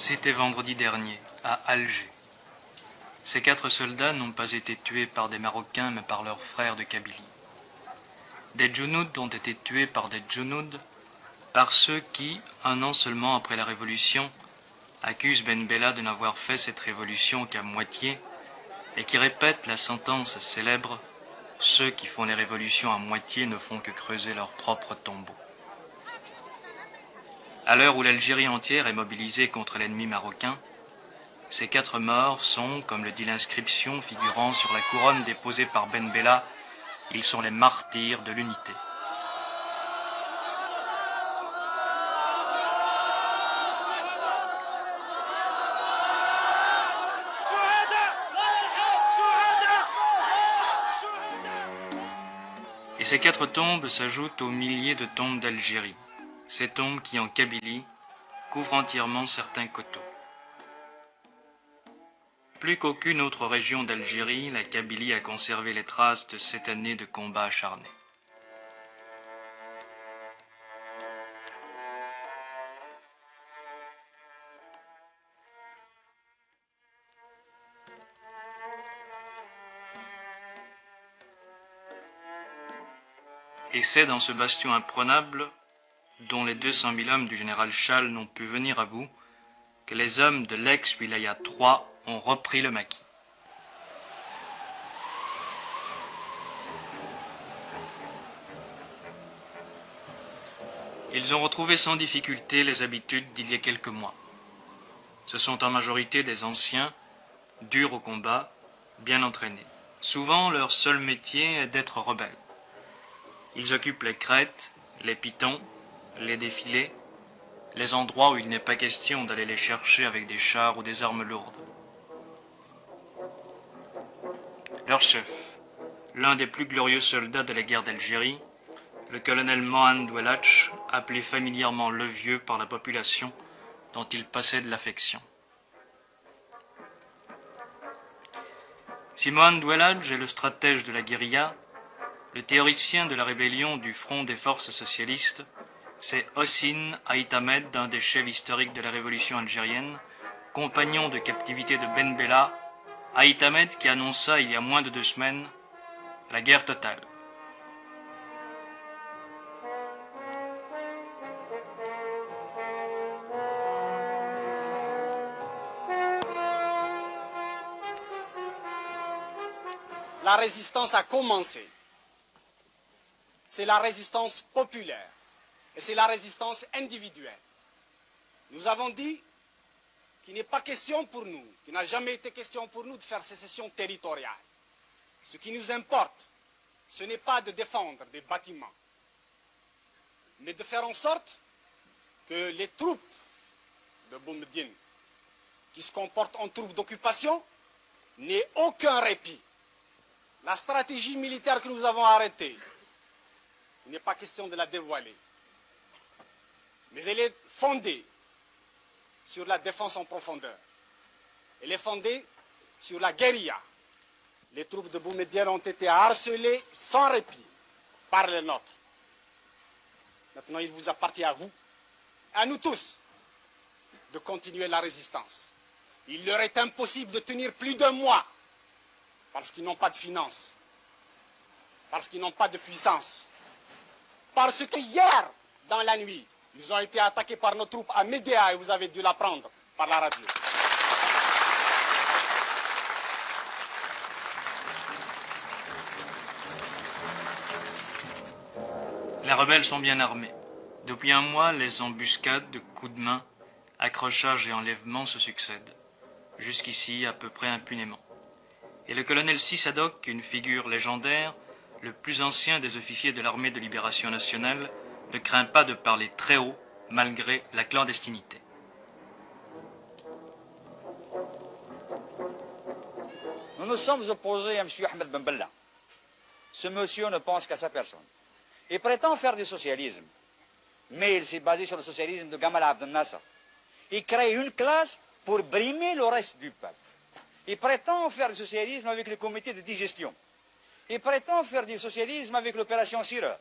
C'était vendredi dernier, à Alger. Ces 4 soldats n'ont pas été tués par des Marocains, mais par leurs frères de Kabylie. Des Djounoud ont été tués par des Djounoud, par ceux qui, un an seulement après la Révolution, accusent Ben Bella de n'avoir fait cette révolution qu'à moitié, et qui répètent la sentence célèbre « Ceux qui font les révolutions à moitié ne font que creuser leur propre tombeau ». À l'heure où l'Algérie entière est mobilisée contre l'ennemi marocain, ces 4 morts sont, comme le dit l'inscription figurant sur la couronne déposée par Ben Bella, ils sont les martyrs de l'unité. Et ces 4 tombes s'ajoutent aux milliers de tombes d'Algérie, ces tombes qui, en Kabylie, couvrent entièrement certains coteaux. Plus qu'aucune autre région d'Algérie, la Kabylie a conservé les traces de cette année de combats acharnés. Et c'est dans ce bastion imprenable, dont les 200 000 hommes du général Chal n'ont pu venir à bout, que les hommes de l'ex-Wilaya 3 ont repris le maquis. Ils ont retrouvé sans difficulté les habitudes d'il y a quelques mois. Ce sont en majorité des anciens, durs au combat, bien entraînés. Souvent, leur seul métier est d'être rebelles. Ils occupent les crêtes, les pitons, les défilés, les endroits où il n'est pas question d'aller les chercher avec des chars ou des armes lourdes. Leur chef, l'un des plus glorieux soldats de la guerre d'Algérie, le colonel Mohand Ouelach, appelé familièrement le Vieux par la population, dont il passait de l'affection. Si Mohand Ouelach est le stratège de la guérilla, le théoricien de la rébellion du Front des forces socialistes, c'est Hossein Aït Ahmed, un des chefs historiques de la révolution algérienne, compagnon de captivité de Ben Bella, Aït Ahmed qui annonça il y a moins de 2 semaines la guerre totale. La résistance a commencé. C'est la résistance populaire et c'est la résistance individuelle. Nous avons dit qu'il n'est pas question pour nous, qu'il n'a jamais été question pour nous de faire sécession territoriale. Ce qui nous importe, ce n'est pas de défendre des bâtiments, mais de faire en sorte que les troupes de Boumediene, qui se comportent en troupes d'occupation, n'aient aucun répit. La stratégie militaire que nous avons arrêtée, il n'est pas question de la dévoiler, mais elle est fondée sur la défense en profondeur. Elle est fondée sur la guérilla. Les troupes de Boumediene ont été harcelées sans répit par les nôtres. Maintenant, il vous appartient à vous, à nous tous, de continuer la résistance. Il leur est impossible de tenir plus d'1 mois parce qu'ils n'ont pas de finances, parce qu'ils n'ont pas de puissance, parce que hier, dans la nuit, ils ont été attaqués par nos troupes à Médéa et vous avez dû l'apprendre par la radio. Les rebelles sont bien armés. Depuis 1 mois, les embuscades de coups de main, accrochages et enlèvements se succèdent, jusqu'ici à peu près impunément. Et le colonel Sissadok, une figure légendaire, le plus ancien des officiers de l'armée de libération nationale, ne craint pas de parler très haut, malgré la clandestinité. Nous nous sommes opposés à M. Ahmed Ben Bella. Ce monsieur ne pense qu'à sa personne. Il prétend faire du socialisme, mais il s'est basé sur le socialisme de Gamal Abdel Nasser. Il crée une classe pour brimer le reste du peuple. Il prétend faire du socialisme avec les comités de digestion. Il prétend faire du socialisme avec l'opération Sireur,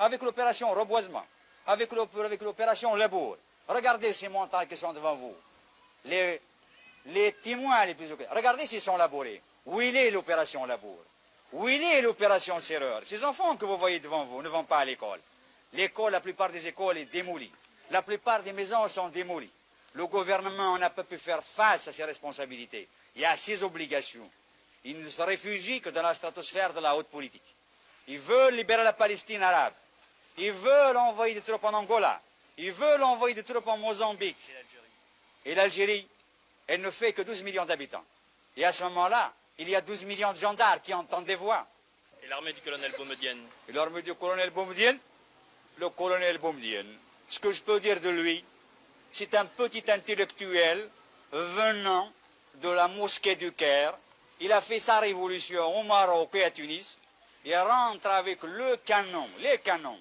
avec l'opération Reboisement, avec l'opération Lebourg. Regardez ces montagnes qui sont devant vous. les témoins les plus... Regardez s'ils sont labourés. Où il est l'opération labour? Où il est l'opération serreur? Ces enfants que vous voyez devant vous ne vont pas à l'école. L'école, la plupart des écoles est démolie. La plupart des maisons sont démolies. Le gouvernement n'a pas pu faire face à ses responsabilités et à ses obligations. Il ne se réfugie que dans la stratosphère de la haute politique. Ils veulent libérer la Palestine arabe. Ils veulent envoyer des troupes en Angola. Ils veulent envoyer des troupes en Mozambique. Et l'Algérie, elle ne fait que 12 millions d'habitants. Et à ce moment-là, il y a 12 millions de gendarmes qui entendent des voix. Et l'armée du colonel Boumedienne? Et l'armée du colonel Boumedienne? Le colonel Boumedienne, ce que je peux dire de lui, c'est un petit intellectuel venant de la mosquée du Caire. Il a fait sa révolution au Maroc et à Tunis. Il rentre avec les canons,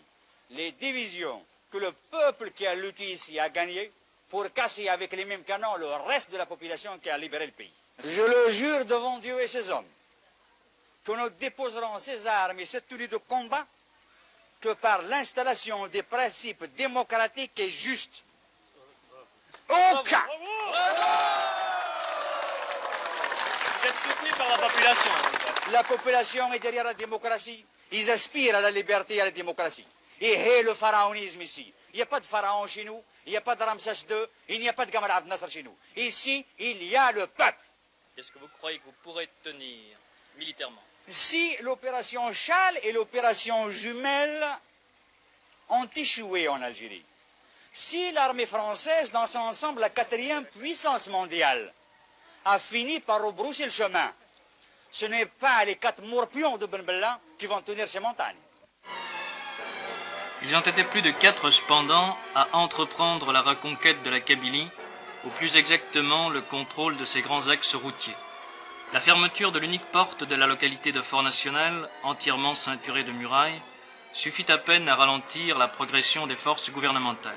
les divisions que le peuple qui a lutté ici a gagné pour casser avec les mêmes canons le reste de la population qui a libéré le pays. Je le jure devant Dieu et ses hommes que nous déposerons ces armes et cette tenue de combat que par l'installation des principes démocratiques et justes. Aucun! Vous êtes soutenu par la population? La population est derrière la démocratie. Ils aspirent à la liberté et à la démocratie. Et le pharaonisme ici. Il n'y a pas de pharaon chez nous, il n'y a pas de Ramsès II, il n'y a pas de Gamal Abdel Nasser chez nous. Ici, il y a le peuple. Est-ce que vous croyez que vous pourrez tenir militairement? Si l'opération Châle et l'opération Jumelle ont échoué en Algérie, si l'armée française, dans son ensemble, la 4e puissance mondiale, a fini par rebrousser le chemin, ce n'est pas les 4 morpions de Ben Bella qui vont tenir ces montagnes. Ils ont été plus de 4 cependant à entreprendre la reconquête de la Kabylie, ou plus exactement le contrôle de ses grands axes routiers. La fermeture de l'unique porte de la localité de Fort-National, entièrement ceinturée de murailles, suffit à peine à ralentir la progression des forces gouvernementales.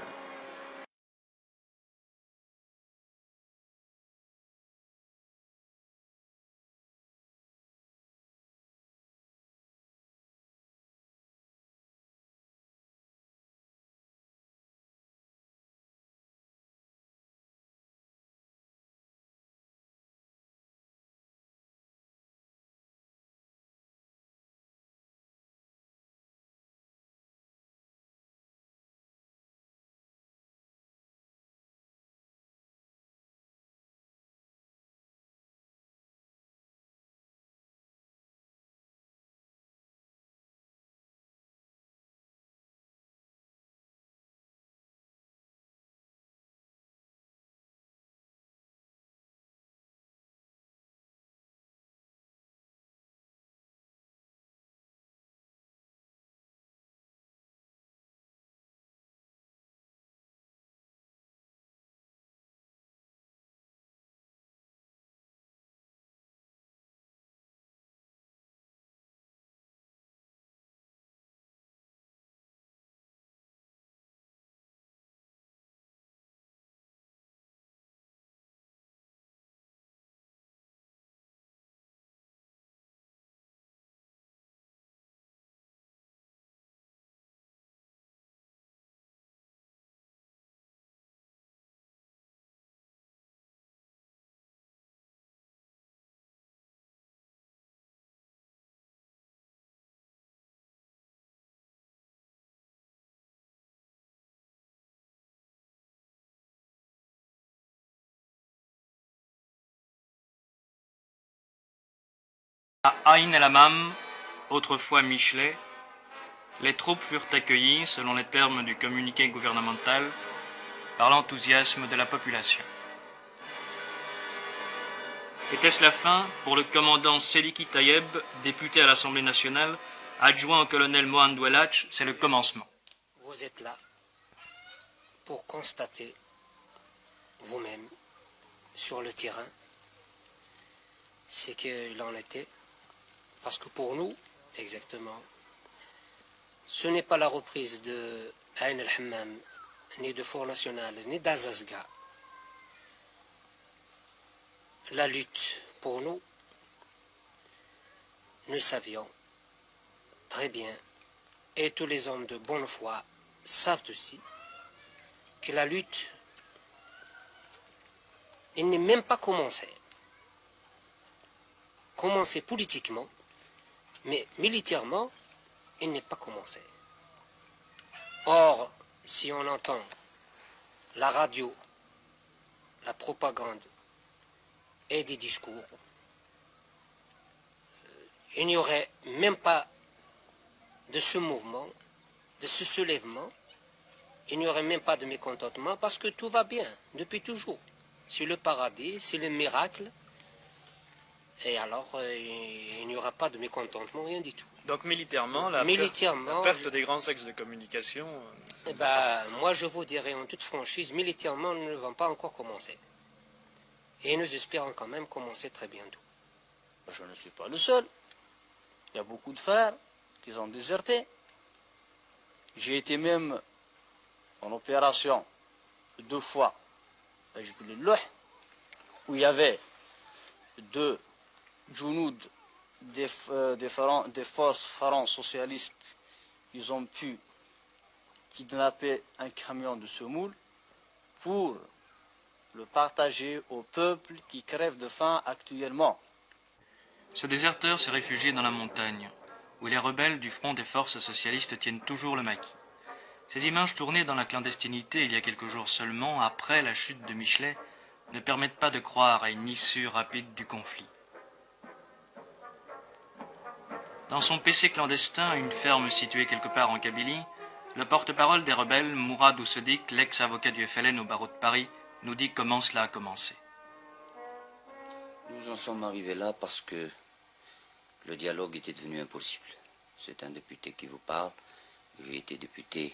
À Ain el-Hamam, autrefois Michelet, les troupes furent accueillies, selon les termes du communiqué gouvernemental, par l'enthousiasme de la population. Était-ce la fin pour le commandant Seliki Tayeb, député à l'Assemblée nationale, adjoint au colonel Mohamed Ouelach? C'est le commencement. Vous êtes là pour constater vous-même sur le terrain ce qu'il en était. Parce que pour nous, exactement, ce n'est pas la reprise de Ain el-Hamam, ni de Fort-National, ni d'Azazga. La lutte, pour nous, nous savions très bien, et tous les hommes de bonne foi savent aussi, que la lutte il n'est même pas commencé. Commencé politiquement, mais militairement, il n'est pas commencé. Or, si on entend la radio, la propagande et des discours, il n'y aurait même pas de ce mouvement, de ce soulèvement, il n'y aurait même pas de mécontentement parce que tout va bien depuis toujours. C'est le paradis, c'est le miracle. Et alors, il n'y aura pas de mécontentement, rien du tout. Donc militairement, la Militairement, perte des grands axes de communication, Eh ben, moi, je vous dirais en toute franchise, militairement, nous ne vont pas encore commencer. Et nous espérons quand même commencer très bientôt. Je ne suis pas le seul. Il y a beaucoup de frères qui ont déserté. J'ai été même en opération 2 fois à Jbel el-Louh, où il y avait 2 Jounoud des forces pharaons socialistes. Ils ont pu kidnapper un camion de semoule pour le partager au peuple qui crève de faim actuellement. Ce déserteur s'est réfugié dans la montagne, où les rebelles du front des forces socialistes tiennent toujours le maquis. Ces images tournées dans la clandestinité il y a quelques jours seulement, après la chute de Michelet, ne permettent pas de croire à une issue rapide du conflit. Dans son PC clandestin, une ferme située quelque part en Kabylie, le porte-parole des rebelles, Mourad Oussedik, l'ex-avocat du FLN au barreau de Paris, nous dit comment cela a commencé. Nous en sommes arrivés là parce que le dialogue était devenu impossible. C'est un député qui vous parle. J'ai été député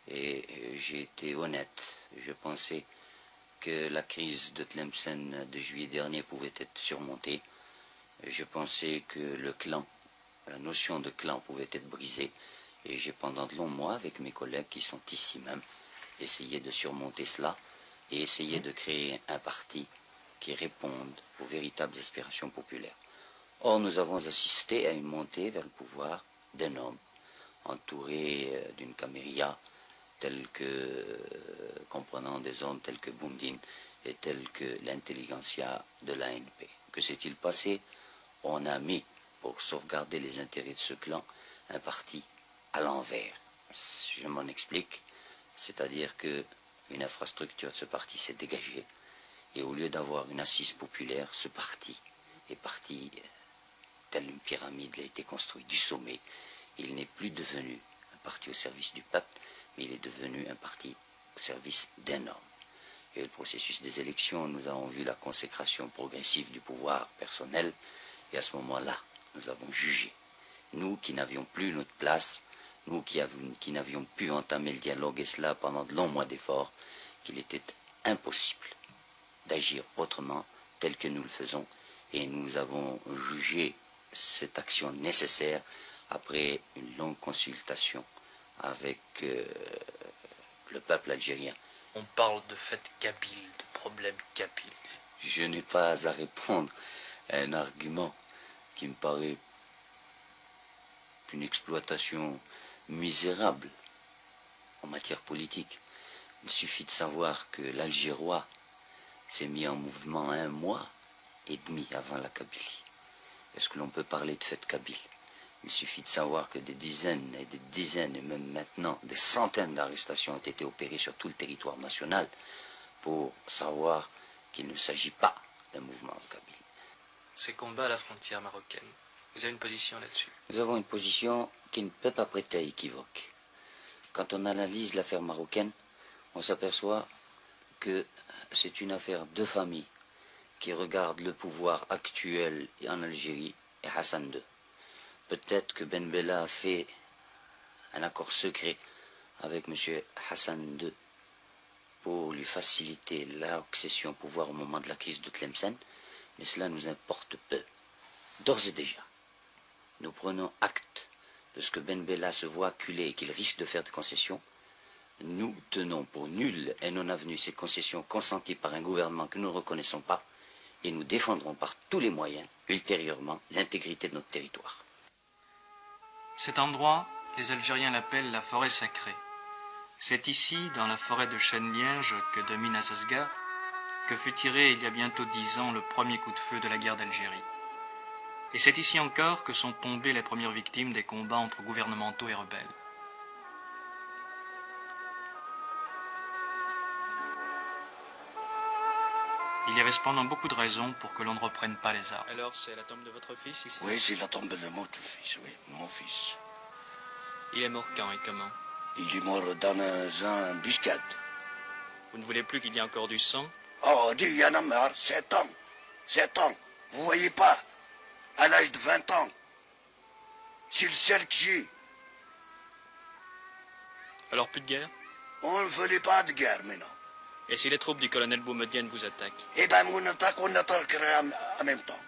et j'ai été honnête. Je pensais que la crise de Tlemcen de juillet dernier pouvait être surmontée. Je pensais que le clan, la notion de clan pouvait être brisée. Et j'ai pendant de longs mois, avec mes collègues qui sont ici même, essayé de surmonter cela et essayé de créer un parti qui réponde aux véritables aspirations populaires. Or, nous avons assisté à une montée vers le pouvoir d'un homme entouré d'une caméria comprenant des hommes tels que Boumdine et tels que l'intelligentsia de l'ANP. Que s'est-il passé? On a mis, pour sauvegarder les intérêts de ce clan, un parti à l'envers. Je m'en explique, c'est-à-dire que une infrastructure de ce parti s'est dégagée et au lieu d'avoir une assise populaire, ce parti est parti telle une pyramide, il a été construit du sommet. Il n'est plus devenu un parti au service du peuple, mais il est devenu un parti au service d'un homme. Et le processus des élections, nous avons vu la consécration progressive du pouvoir personnel, et à ce moment-là, nous avons jugé, nous qui n'avions plus notre place, nous qui n'avions pu entamer le dialogue, et cela pendant de longs mois d'efforts, qu'il était impossible d'agir autrement tel que nous le faisons. Et nous avons jugé cette action nécessaire après une longue consultation avec le peuple algérien. On parle de fait kabyle, de problème kabyle. Je n'ai pas à répondre à un argument qui me paraît une exploitation misérable en matière politique. Il suffit de savoir que l'Algérois s'est mis en mouvement 1 mois et demi avant la Kabylie. Est-ce que l'on peut parler de fête kabyle? Il suffit de savoir que des dizaines et des dizaines, et même maintenant des centaines d'arrestations ont été opérées sur tout le territoire national pour savoir qu'il ne s'agit pas d'un mouvement kabyle. Ces combats à la frontière marocaine, vous avez une position là-dessus? Nous avons une position qui ne peut pas prêter à équivoque. Quand on analyse l'affaire marocaine, on s'aperçoit que c'est une affaire de famille qui regarde le pouvoir actuel en Algérie et Hassan II. Peut-être que Ben Bella a fait un accord secret avec M. Hassan II pour lui faciliter l'accession au pouvoir au moment de la crise de Tlemcen, mais cela nous importe peu. D'ores et déjà, nous prenons acte de ce que Ben Bella se voit acculé et qu'il risque de faire des concessions. Nous tenons pour nulles et non avenues ces concessions consenties par un gouvernement que nous ne reconnaissons pas, et nous défendrons par tous les moyens, ultérieurement, l'intégrité de notre territoire. Cet endroit, les Algériens l'appellent la forêt sacrée. C'est ici, dans la forêt de chênes-lièges que domine Azazga, que fut tiré il y a bientôt 10 ans le premier coup de feu de la guerre d'Algérie. Et c'est ici encore que sont tombées les premières victimes des combats entre gouvernementaux et rebelles. Il y avait cependant beaucoup de raisons pour que l'on ne reprenne pas les armes. Alors, c'est la tombe de votre fils ici? Oui, c'est la tombe de mon fils, oui, mon fils. Il est mort quand et comment? Il est mort dans un embuscade. Vous ne voulez plus qu'il y ait encore du sang? Oh, il y en a marre, 7 ans. 7 ans. Vous voyez pas? À l'âge de 20 ans. C'est le seul que j'ai. Alors plus de guerre? On ne voulait pas de guerre maintenant. Et si les troupes du colonel Boumedienne vous attaquent? Eh ben, on attaquerait en même temps.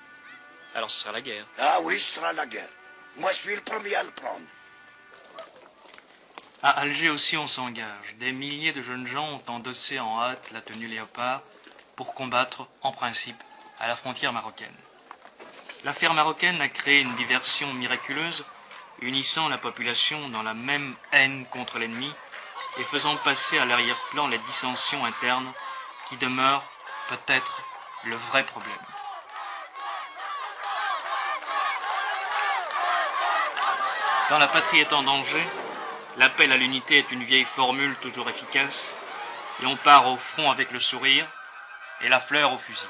Alors ce sera la guerre. Ah oui, ce sera la guerre. Moi, je suis le premier à le prendre. À Alger aussi on s'engage. Des milliers de jeunes gens ont endossé en hâte la tenue léopard pour combattre, en principe, à la frontière marocaine. L'affaire marocaine a créé une diversion miraculeuse, unissant la population dans la même haine contre l'ennemi et faisant passer à l'arrière-plan les dissensions internes qui demeurent peut-être le vrai problème. Quand la patrie est en danger, l'appel à l'unité est une vieille formule toujours efficace, et on part au front avec le sourire et la fleur au fusil.